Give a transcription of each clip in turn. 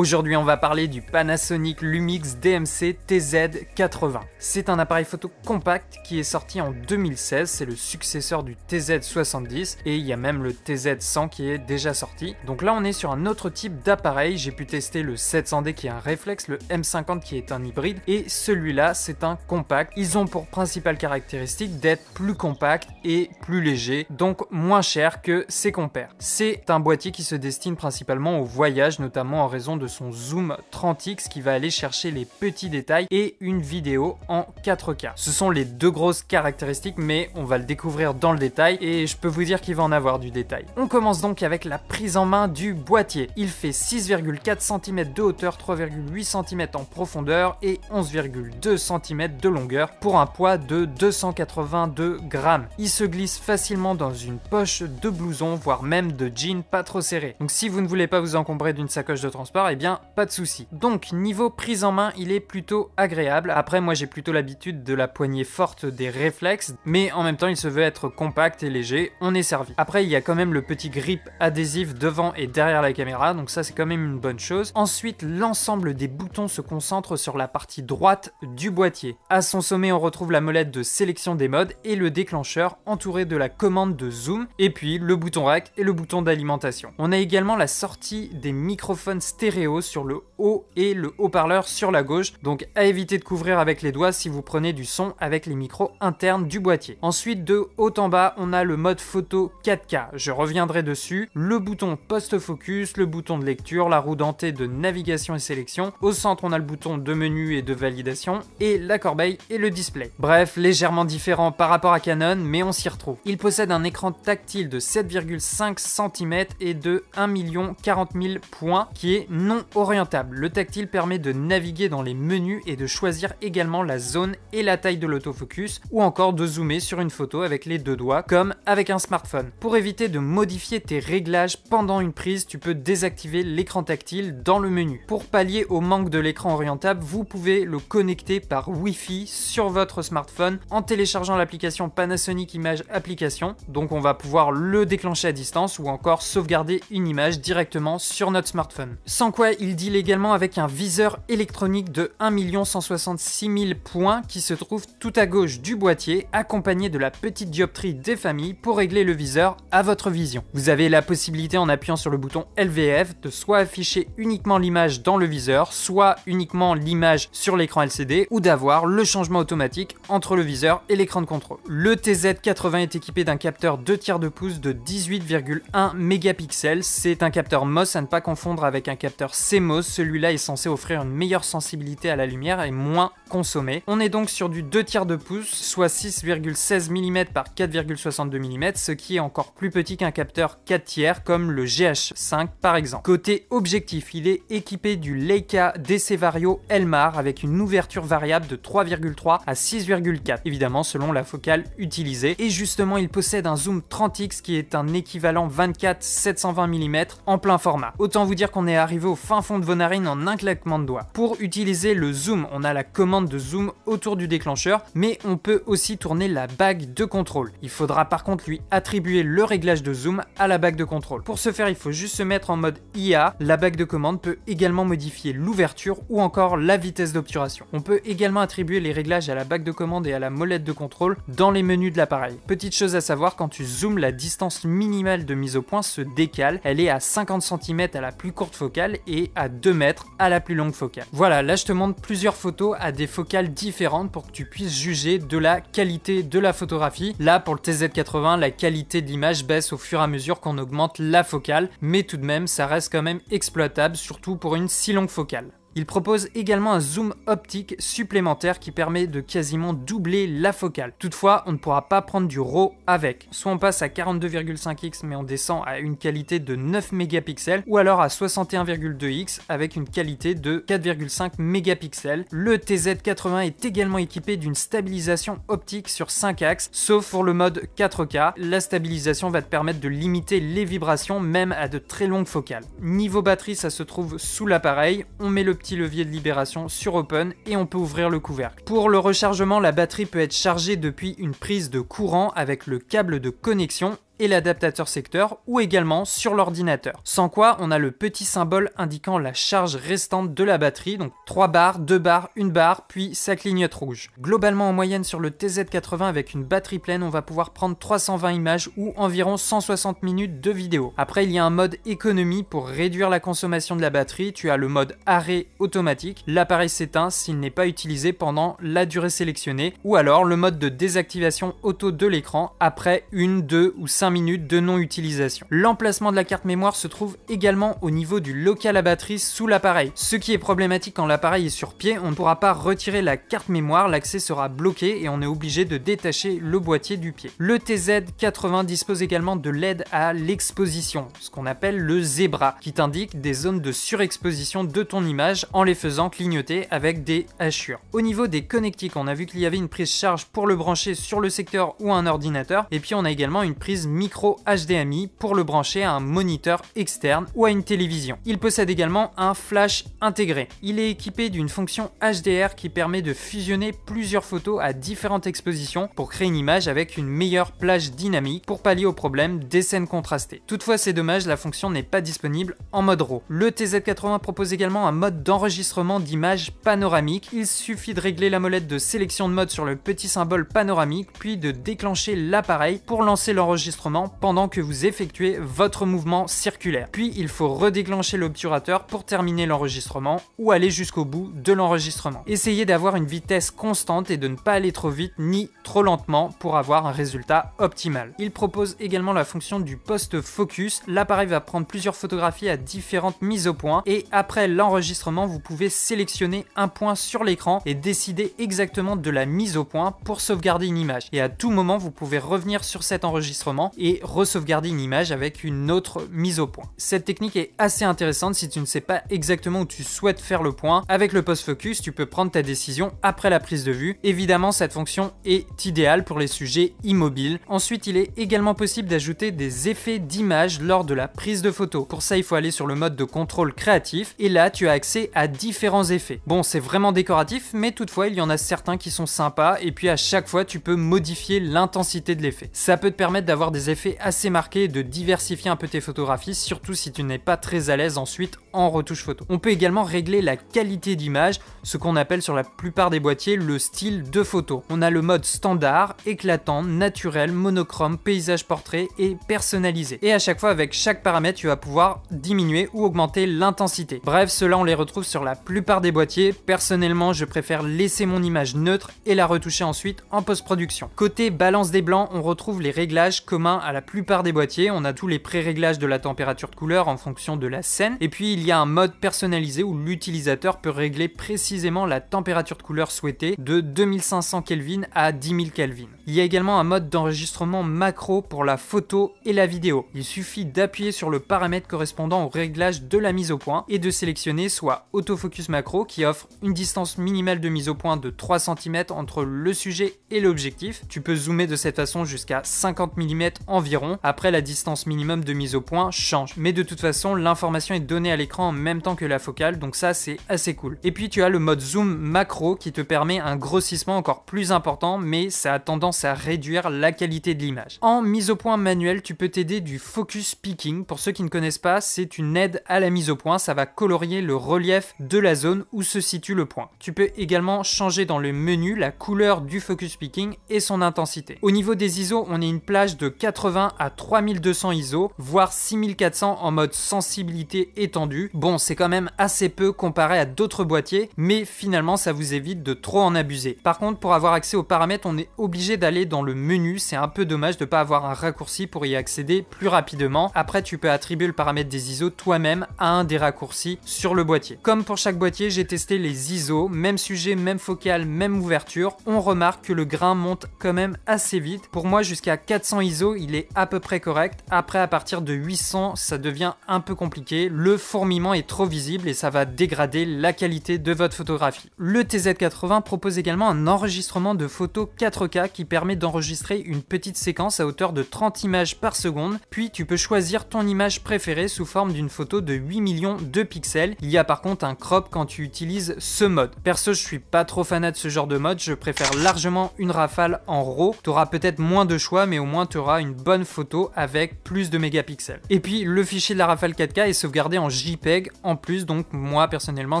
Aujourd'hui on va parler du Panasonic Lumix DMC TZ80. C'est un appareil photo compact qui est sorti en 2016, c'est le successeur du TZ70 et il y a même le TZ100 qui est déjà sorti. Donc là on est sur un autre type d'appareil, j'ai pu tester le 700D qui est un réflexe, le M50 qui est un hybride et celui-là c'est un compact. Ils ont pour principale caractéristique d'être plus compact et plus léger, donc moins cher que ses compères. C'est un boîtier qui se destine principalement au voyage, notamment en raison de son zoom 30x qui va aller chercher les petits détails et une vidéo en 4K. Ce sont les deux grosses caractéristiques, mais on va le découvrir dans le détail et je peux vous dire qu'il va en avoir du détail. On commence donc avec la prise en main du boîtier. Il fait 6,4 cm de hauteur, 3,8 cm en profondeur et 11,2 cm de longueur pour un poids de 282 grammes. Il se glisse facilement dans une poche de blouson, voire même de jean pas trop serré. Donc si vous ne voulez pas vous encombrer d'une sacoche de transport, eh bien pas de souci. Donc niveau prise en main, il est plutôt agréable. Après moi j'ai plutôt l'habitude de la poignée forte des réflexes, mais en même temps il se veut être compact et léger, on est servi. Après il y a quand même le petit grip adhésif devant et derrière la caméra, donc ça c'est quand même une bonne chose. Ensuite l'ensemble des boutons se concentre sur la partie droite du boîtier. À son sommet on retrouve la molette de sélection des modes et le déclencheur entouré de la commande de zoom et puis le bouton rack et le bouton d'alimentation. On a également la sortie des microphones stéréo sur le haut et le haut-parleur sur la gauche, donc à éviter de couvrir avec les doigts si vous prenez du son avec les micros internes du boîtier. Ensuite de haut en bas on a le mode photo 4K, je reviendrai dessus, le bouton post-focus, le bouton de lecture, la roue dentée de navigation et sélection, au centre on a le bouton de menu et de validation et la corbeille et le display. Bref, légèrement différent par rapport à Canon, mais on s'y retrouve. Il possède un écran tactile de 7,5 cm et de 1 040 000 points qui est non orientable. Le tactile permet de naviguer dans les menus et de choisir également la zone et la taille de l'autofocus ou encore de zoomer sur une photo avec les deux doigts comme avec un smartphone. Pour éviter de modifier tes réglages pendant une prise, tu peux désactiver l'écran tactile dans le menu. Pour pallier au manque de l'écran orientable, vous pouvez le connecter par Wi-Fi sur votre smartphone en téléchargeant l'application Panasonic Image Application. Donc on va pouvoir le déclencher à distance ou encore sauvegarder une image directement sur notre smartphone. Sans quoi il deal également avec un viseur électronique de 1 166 000 points qui se trouve tout à gauche du boîtier, accompagné de la petite dioptrie des familles pour régler le viseur à votre vision. Vous avez la possibilité en appuyant sur le bouton LVF de soit afficher uniquement l'image dans le viseur, soit uniquement l'image sur l'écran LCD ou d'avoir le changement automatique entre le viseur et l'écran de contrôle. Le TZ80 est équipé d'un capteur 2/3 de pouce de 18,1 mégapixels. C'est un capteur MOS à ne pas confondre avec un capteur CMOS. Celui-là est censé offrir une meilleure sensibilité à la lumière et moins consommé. On est donc sur du 2/3 de pouce, soit 6,16 mm par 4,62 mm, ce qui est encore plus petit qu'un capteur 4/3 comme le GH5 par exemple. Côté objectif, il est équipé du Leica DC Vario Elmar avec une ouverture variable de 3,3 à 6,4, évidemment selon la focale utilisée. Et justement, il possède un zoom 30x qui est un équivalent 24-720 mm en plein format. Autant vous dire qu'on est arrivé au fin fond de vos narines en un claquement de doigts. Pour utiliser le zoom, on a la commande de zoom autour du déclencheur, mais on peut aussi tourner la bague de contrôle. Il faudra par contre lui attribuer le réglage de zoom à la bague de contrôle. Pour ce faire, il faut juste se mettre en mode IA. La bague de commande peut également modifier l'ouverture ou encore la vitesse d'obturation. On peut également attribuer les réglages à la bague de commande et à la molette de contrôle dans les menus de l'appareil. Petite chose à savoir, quand tu zoomes, la distance minimale de mise au point se décale. Elle est à 50 cm à la plus courte focale et à 2 mètres à la plus longue focale. Voilà, là je te montre plusieurs photos à des focales différentes pour que tu puisses juger de la qualité de la photographie. Là pour le TZ80, la qualité de l'image baisse au fur et à mesure qu'on augmente la focale, mais tout de même ça reste quand même exploitable, surtout pour une si longue focale. Il propose également un zoom optique supplémentaire qui permet de quasiment doubler la focale. Toutefois, on ne pourra pas prendre du RAW avec. Soit on passe à 42,5x mais on descend à une qualité de 9 mégapixels ou alors à 61,2x avec une qualité de 4,5 mégapixels. Le TZ80 est également équipé d'une stabilisation optique sur 5 axes, sauf pour le mode 4K. La stabilisation va te permettre de limiter les vibrations même à de très longues focales. Niveau batterie, ça se trouve sous l'appareil. On met le petit levier de libération sur Open et on peut ouvrir le couvercle. Pour le rechargement, la batterie peut être chargée depuis une prise de courant avec le câble de connexion et l'adaptateur secteur ou également sur l'ordinateur. Sans quoi on a le petit symbole indiquant la charge restante de la batterie, donc 3 barres, 2 barres, 1 barre, puis ça clignote rouge. Globalement en moyenne sur le TZ80 avec une batterie pleine, on va pouvoir prendre 320 images ou environ 160 minutes de vidéo. Après il y a un mode économie pour réduire la consommation de la batterie, tu as le mode arrêt automatique, l'appareil s'éteint s'il n'est pas utilisé pendant la durée sélectionnée, ou alors le mode de désactivation auto de l'écran après 1, 2 ou 5 minutes de non-utilisation. L'emplacement de la carte mémoire se trouve également au niveau du local à batterie sous l'appareil. Ce qui est problématique quand l'appareil est sur pied, on ne pourra pas retirer la carte mémoire, l'accès sera bloqué et on est obligé de détacher le boîtier du pied. Le TZ80 dispose également de l'aide à l'exposition, ce qu'on appelle le zébra, qui t'indique des zones de surexposition de ton image en les faisant clignoter avec des hachures. Au niveau des connectiques, on a vu qu'il y avait une prise charge pour le brancher sur le secteur ou un ordinateur, et puis on a également une prise micro HDMI pour le brancher à un moniteur externe ou à une télévision. Il possède également un flash intégré. Il est équipé d'une fonction HDR qui permet de fusionner plusieurs photos à différentes expositions pour créer une image avec une meilleure plage dynamique pour pallier au problème des scènes contrastées. Toutefois, c'est dommage, la fonction n'est pas disponible en mode RAW. Le TZ80 propose également un mode d'enregistrement d'images panoramique. Il suffit de régler la molette de sélection de mode sur le petit symbole panoramique, puis de déclencher l'appareil pour lancer l'enregistrement pendant que vous effectuez votre mouvement circulaire. Puis il faut redéclencher l'obturateur pour terminer l'enregistrement ou aller jusqu'au bout de l'enregistrement. Essayez d'avoir une vitesse constante et de ne pas aller trop vite ni trop lentement pour avoir un résultat optimal. Il propose également la fonction du post-focus. L'appareil va prendre plusieurs photographies à différentes mises au point et après l'enregistrement, vous pouvez sélectionner un point sur l'écran et décider exactement de la mise au point pour sauvegarder une image. Et à tout moment, vous pouvez revenir sur cet enregistrement et re-sauvegarder une image avec une autre mise au point. Cette technique est assez intéressante si tu ne sais pas exactement où tu souhaites faire le point. Avec le post-focus, tu peux prendre ta décision après la prise de vue. Évidemment, cette fonction est idéale pour les sujets immobiles. Ensuite, il est également possible d'ajouter des effets d'image lors de la prise de photo. Pour ça, il faut aller sur le mode de contrôle créatif et là, tu as accès à différents effets. Bon, c'est vraiment décoratif, mais toutefois, il y en a certains qui sont sympas et puis à chaque fois, tu peux modifier l'intensité de l'effet. Ça peut te permettre d'avoir des effets assez marqués et de diversifier un peu tes photographies, surtout si tu n'es pas très à l'aise ensuite en retouche photo. On peut également régler la qualité d'image, ce qu'on appelle sur la plupart des boîtiers le style de photo. On a le mode standard, éclatant, naturel, monochrome, paysage portrait et personnalisé. Et à chaque fois, avec chaque paramètre, tu vas pouvoir diminuer ou augmenter l'intensité. Bref, ceux-là, on les retrouve sur la plupart des boîtiers. Personnellement, je préfère laisser mon image neutre et la retoucher ensuite en post-production. Côté balance des blancs, on retrouve les réglages communs à la plupart des boîtiers. On a tous les pré-réglages de la température de couleur en fonction de la scène. Et puis, il y a un mode personnalisé où l'utilisateur peut régler précisément la température de couleur souhaitée de 2500 Kelvin à 10 000 Kelvin. Il y a également un mode d'enregistrement macro pour la photo et la vidéo. Il suffit d'appuyer sur le paramètre correspondant au réglage de la mise au point et de sélectionner soit autofocus macro qui offre une distance minimale de mise au point de 3 cm entre le sujet et l'objectif. Tu peux zoomer de cette façon jusqu'à 50 mm environ. Après, la distance minimum de mise au point change. Mais de toute façon, l'information est donnée à l'écran en même temps que la focale, donc ça c'est assez cool. Et puis tu as le mode zoom macro qui te permet un grossissement encore plus important, mais ça a tendance à réduire la qualité de l'image. En mise au point manuelle, tu peux t'aider du focus peaking. Pour ceux qui ne connaissent pas, c'est une aide à la mise au point. Ça va colorier le relief de la zone où se situe le point. Tu peux également changer dans le menu la couleur du focus peaking et son intensité. Au niveau des ISO, on a une plage de 80 à 3200 ISO, voire 6400 en mode sensibilité étendue. Bon, c'est quand même assez peu comparé à d'autres boîtiers, mais finalement ça vous évite de trop en abuser. Par contre, pour avoir accès aux paramètres, on est obligé d'aller dans le menu. C'est un peu dommage de ne pas avoir un raccourci pour y accéder plus rapidement. Après, tu peux attribuer le paramètre des ISO toi-même à un des raccourcis sur le boîtier. Comme pour chaque boîtier, j'ai testé les ISO, même sujet, même focale, même ouverture. On remarque que le grain monte quand même assez vite. Pour moi, jusqu'à 400 ISO, il est à peu près correct. Après, à partir de 800, ça devient un peu compliqué. Le fourmillement est trop visible et ça va dégrader la qualité de votre photographie. Le TZ80 propose également un enregistrement de photos 4K qui permet d'enregistrer une petite séquence à hauteur de 30 images par seconde. Puis tu peux choisir ton image préférée sous forme d'une photo de 8 millions de pixels. Il y a par contre un crop quand tu utilises ce mode. Perso, je suis pas trop fanat de ce genre de mode. Je préfère largement une rafale en RAW. Tu auras peut-être moins de choix, mais au moins tu auras une une bonne photo avec plus de mégapixels. Et puis le fichier de la Rafale 4K est sauvegardé en JPEG en plus, donc moi personnellement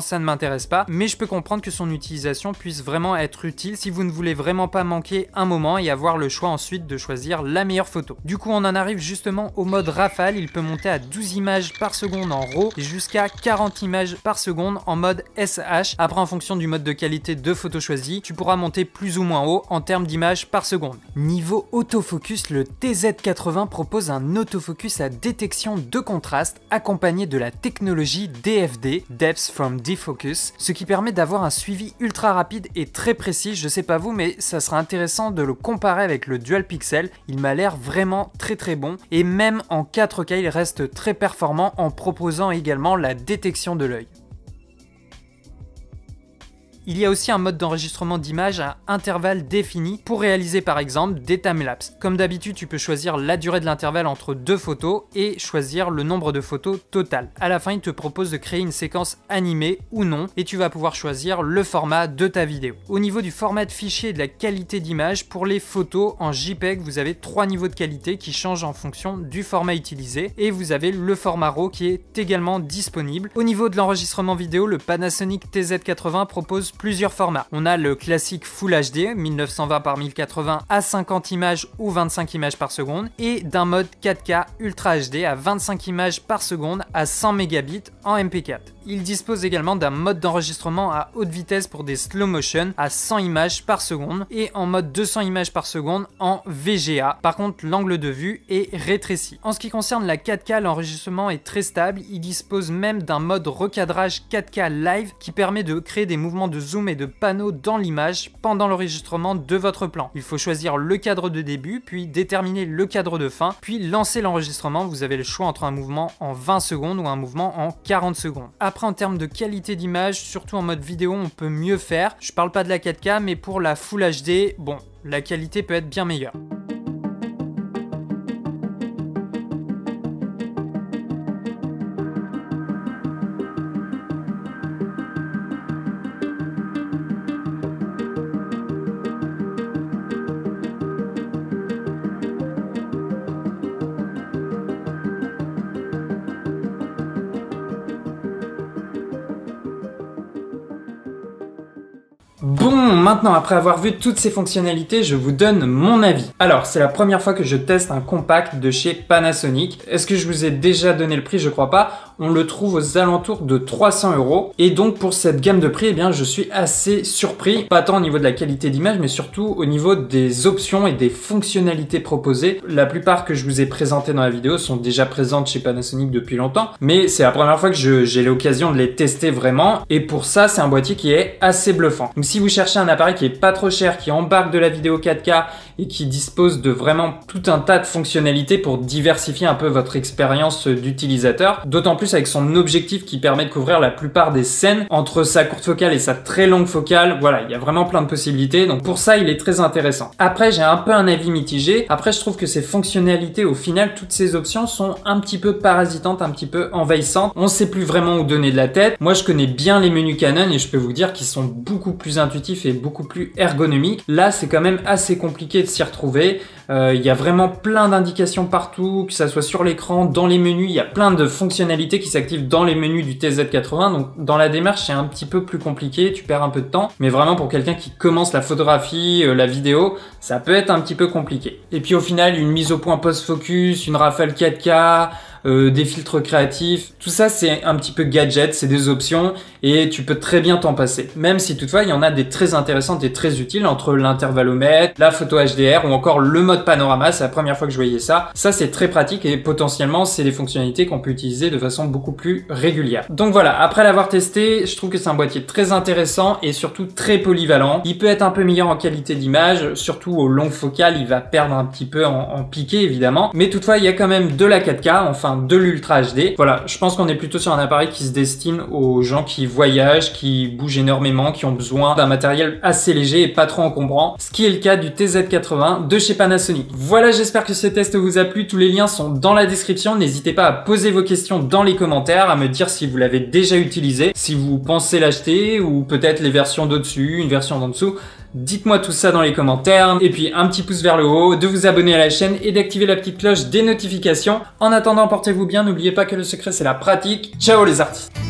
ça ne m'intéresse pas, mais je peux comprendre que son utilisation puisse vraiment être utile si vous ne voulez vraiment pas manquer un moment et avoir le choix ensuite de choisir la meilleure photo. Du coup on en arrive justement au mode Rafale, il peut monter à 12 images par seconde en RAW et jusqu'à 40 images par seconde en mode SH. Après en fonction du mode de qualité de photo choisi, tu pourras monter plus ou moins haut en termes d'images par seconde. Niveau autofocus, le TZ80 propose un autofocus à détection de contraste accompagné de la technologie DFD, Depth from Defocus, ce qui permet d'avoir un suivi ultra rapide et très précis. Je sais pas vous, mais ça sera intéressant de le comparer avec le Dual Pixel. Il m'a l'air vraiment très bon et même en 4K il reste très performant en proposant également la détection de l'œil. Il y a aussi un mode d'enregistrement d'images à intervalles définis pour réaliser par exemple des timelapses. Comme d'habitude, tu peux choisir la durée de l'intervalle entre deux photos et choisir le nombre de photos total. À la fin, il te propose de créer une séquence animée ou non et tu vas pouvoir choisir le format de ta vidéo. Au niveau du format de fichier et de la qualité d'image, pour les photos en JPEG, vous avez 3 niveaux de qualité qui changent en fonction du format utilisé et vous avez le format RAW qui est également disponible. Au niveau de l'enregistrement vidéo, le Panasonic TZ80 propose plusieurs formats. On a le classique Full HD 1920 par 1080 à 50 images ou 25 images par seconde et d'un mode 4K Ultra HD à 25 images par seconde à 100 mégabits en MP4. Il dispose également d'un mode d'enregistrement à haute vitesse pour des slow motion à 100 images par seconde et en mode 200 images par seconde en VGA. Par contre, l'angle de vue est rétréci. En ce qui concerne la 4K, l'enregistrement est très stable. Il dispose même d'un mode recadrage 4K live qui permet de créer des mouvements de zoom et de panneaux dans l'image pendant l'enregistrement de votre plan. Il faut choisir le cadre de début, puis déterminer le cadre de fin, puis lancer l'enregistrement. Vous avez le choix entre un mouvement en 20 secondes ou un mouvement en 40 secondes. Après, en termes de qualité d'image, surtout en mode vidéo, on peut mieux faire. Je parle pas de la 4K, mais pour la Full HD, bon, la qualité peut être bien meilleure. Bon, maintenant, après avoir vu toutes ces fonctionnalités, je vous donne mon avis. Alors, c'est la première fois que je teste un compact de chez Panasonic. Est-ce que je vous ai déjà donné le prix? Je crois pas. On le trouve aux alentours de 300 €. Et donc, pour cette gamme de prix, eh bien, je suis assez surpris. Pas tant au niveau de la qualité d'image, mais surtout au niveau des options et des fonctionnalités proposées. La plupart que je vous ai présentées dans la vidéo sont déjà présentes chez Panasonic depuis longtemps. Mais c'est la première fois que j'ai l'occasion de les tester vraiment. Et pour ça, c'est un boîtier qui est assez bluffant. Donc, si vous cherchez un appareil qui est pas trop cher, qui embarque de la vidéo 4K et qui dispose de vraiment tout un tas de fonctionnalités pour diversifier un peu votre expérience d'utilisateur, d'autant plus avec son objectif qui permet de couvrir la plupart des scènes entre sa courte focale et sa très longue focale. Voilà, il y a vraiment plein de possibilités. Donc pour ça, il est très intéressant. Après, j'ai un peu un avis mitigé. Après, je trouve que ces fonctionnalités, au final, toutes ces options sont un petit peu parasitantes, un petit peu envahissantes. On sait plus vraiment où donner de la tête. Moi, je connais bien les menus Canon et je peux vous dire qu'ils sont beaucoup plus intuitifs et beaucoup plus ergonomiques. Là, c'est quand même assez compliqué de s'y retrouver. Il y a vraiment plein d'indications partout, que ça soit sur l'écran, dans les menus. Il y a plein de fonctionnalités qui s'activent dans les menus du TZ80. Donc, dans la démarche, c'est un petit peu plus compliqué. Tu perds un peu de temps. Mais vraiment, pour quelqu'un qui commence la photographie, la vidéo, ça peut être un petit peu compliqué. Et puis, au final, une mise au point post-focus, une Rafale 4K, des filtres créatifs, tout ça c'est un petit peu gadget, c'est des options et tu peux très bien t'en passer. Même si toutefois il y en a des très intéressantes et très utiles entre l'intervallomètre, la photo HDR ou encore le mode panorama, c'est la première fois que je voyais ça. Ça c'est très pratique et potentiellement c'est des fonctionnalités qu'on peut utiliser de façon beaucoup plus régulière. Donc voilà, après l'avoir testé, je trouve que c'est un boîtier très intéressant et surtout très polyvalent. Il peut être un peu meilleur en qualité d'image, surtout aux longues focales, il va perdre un petit peu en piqué évidemment. Mais toutefois il y a quand même de la 4K, enfin de l'Ultra HD. Voilà, je pense qu'on est plutôt sur un appareil qui se destine aux gens qui voyagent, qui bougent énormément, qui ont besoin d'un matériel assez léger et pas trop encombrant. Ce qui est le cas du TZ80 de chez Panasonic. Panasonic. Voilà, j'espère que ce test vous a plu. Tous les liens sont dans la description. N'hésitez pas à poser vos questions dans les commentaires, à me dire si vous l'avez déjà utilisé, si vous pensez l'acheter ou peut-être les versions d'au-dessus, une version d'en dessous. Dites-moi tout ça dans les commentaires. Et puis un petit pouce vers le haut, de vous abonner à la chaîne et d'activer la petite cloche des notifications. En attendant, portez-vous bien. N'oubliez pas que le secret, c'est la pratique. Ciao les artistes!